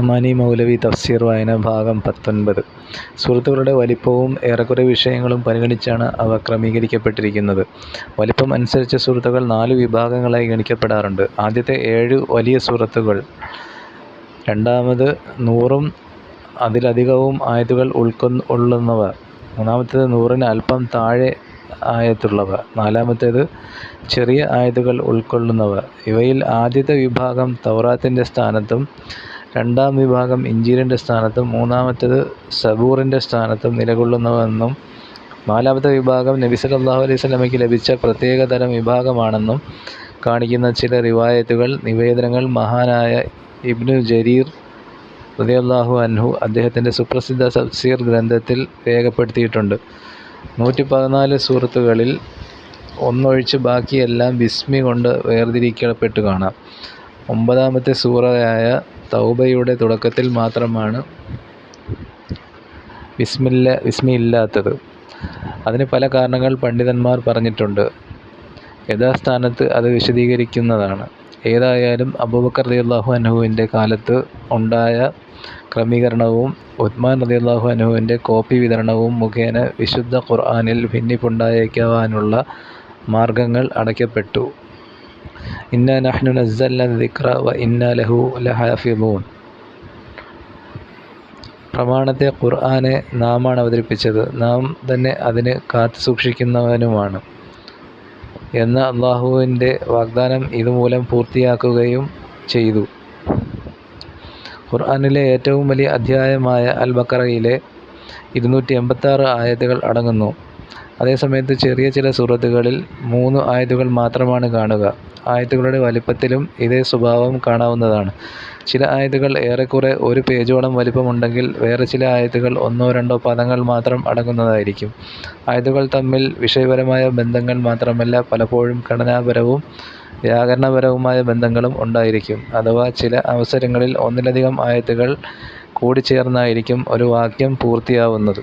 അമാനി മൗലവി തഫ്സീർ വായന ഭാഗം 19. സൂറത്തുകളുടെ വലിപ്പവും ഏറെക്കുറെ വിഷയങ്ങളും പരിഗണിച്ചാണ് അവ ക്രമീകരിക്കപ്പെട്ടിരിക്കുന്നത്. വലിപ്പം അനുസരിച്ച് സൂറത്തുകൾ 4 വിഭാഗങ്ങളായി ഗണിക്കപ്പെടാറുണ്ട്. ആദ്യത്തെ 7 വലിയ സൂറത്തുകൾ, രണ്ടാമത് 100-ഉം അതിലധികവും ആയത്തുകൾ ഉൾക്കൊള്ളുന്നവ, മൂന്നാമത്തേത് 100-ന് അല്പം താഴെ ആയത്തുള്ളവ, നാലാമത്തേത് ചെറിയ ആയത്തുകൾ ഉൾക്കൊള്ളുന്നവ. ഇവയിൽ ആദ്യത്തെ വിഭാഗം തൗറാത്തിൻ്റെ സ്ഥാനത്തും രണ്ടാം വിഭാഗം ഇഞ്ചീലിൻ്റെ സ്ഥാനത്തും മൂന്നാമത്തേത് സബൂറിൻ്റെ സ്ഥാനത്തും നിലകൊള്ളുന്നുവെന്നും നാലാമത്തെ വിഭാഗം നബി സല്ലല്ലാഹു അലൈഹി വസല്ലമയ്ക്ക് ലഭിച്ച പ്രത്യേകതരം വിഭാഗമാണെന്നും കാണിക്കുന്ന ചില റിവായത്തുകൾ, നിവേദനങ്ങൾ മഹാനായ ഇബ്നു ജരീർ റളിയല്ലാഹു അൻഹു അദ്ദേഹത്തിൻ്റെ സുപ്രസിദ്ധ തഫ്സീർ ഗ്രന്ഥത്തിൽ രേഖപ്പെടുത്തിയിട്ടുണ്ട്. 114 സൂറത്തുകളിൽ ഒന്നൊഴിച്ച് ബാക്കിയെല്ലാം ബിസ്മി കൊണ്ട് വേർതിരിക്കപ്പെട്ടു കാണാം. 9-ാമത്തെ സൂറയായ തൗബയുടെ തുടക്കത്തിൽ മാത്രമാണ് ബിസ്മി ഇല്ലാത്തത്. അതിന് പല കാരണങ്ങൾ പണ്ഡിതന്മാർ പറഞ്ഞിട്ടുണ്ട്. യഥാസ്ഥാനത്ത് അത് വിശദീകരിക്കുന്നതാണ്. ഏതായാലും അബൂബക്കർ റളിയല്ലാഹു അൻഹുവിൻ്റെ കാലത്ത് ഉണ്ടായ ക്രമീകരണവും ഉസ്മാൻ റളിയല്ലാഹു അൻഹുവിൻ്റെ കോപ്പി വിതരണവും മുഖേന വിശുദ്ധ ഖുർആനിൽ ഭിന്നിപ്പുണ്ടായേക്കാനുള്ള മാർഗങ്ങൾ അടയ്ക്കപ്പെട്ടു. ഇന്നാ നഹ്നു നസ്സൽനാ ദിക്റ വ ഇന്നാ ലഹു ലഹാഫിളൂൻ. പ്രമാണത്തെ ഖുർആനെ നാമാണ് അവതരിപ്പിച്ചത്, നാം തന്നെ അതിന് കാത്തു സൂക്ഷിക്കുന്നവനുമാണ് എന്ന അല്ലാഹുവിൻ്റെ വാഗ്ദാനം ഇതുമൂലം പൂർത്തിയാക്കുകയും ചെയ്തു. ഖുർആനിലെ ഏറ്റവും വലിയ അധ്യായമായ അൽ ബഖറയിലെ 286 ആയത്തുകൾ അടങ്ങുന്നു. അതേസമയത്ത് ചെറിയ ചില സൂറത്തുകളിൽ 3 ആയത്തുകൾ മാത്രമാണ് കാണുക. ആയത്തുകളുടെ വലിപ്പത്തിലും ഇതേ സ്വഭാവം കാണാവുന്നതാണ്. ചില ആയത്തുകൾ ഏറെക്കുറെ 1 പേജോളം വലിപ്പമുണ്ടെങ്കിൽ വേറെ ചില ആയത്തുകൾ 1-2 പദങ്ങൾ മാത്രം അടങ്ങുന്നതായിരിക്കും. ആയത്തുകൾ തമ്മിൽ വിഷയപരമായ ബന്ധങ്ങൾ മാത്രമല്ല, പലപ്പോഴും ഘടനാപരവും വ്യാകരണപരവുമായ ബന്ധങ്ങളും ഉണ്ടായിരിക്കും. അഥവാ ചില അവസരങ്ങളിൽ ഒന്നിലധികം ആയത്തുകൾ കൂടിച്ചേർന്നായിരിക്കും ഒരു വാക്യം പൂർത്തിയാവുന്നത്.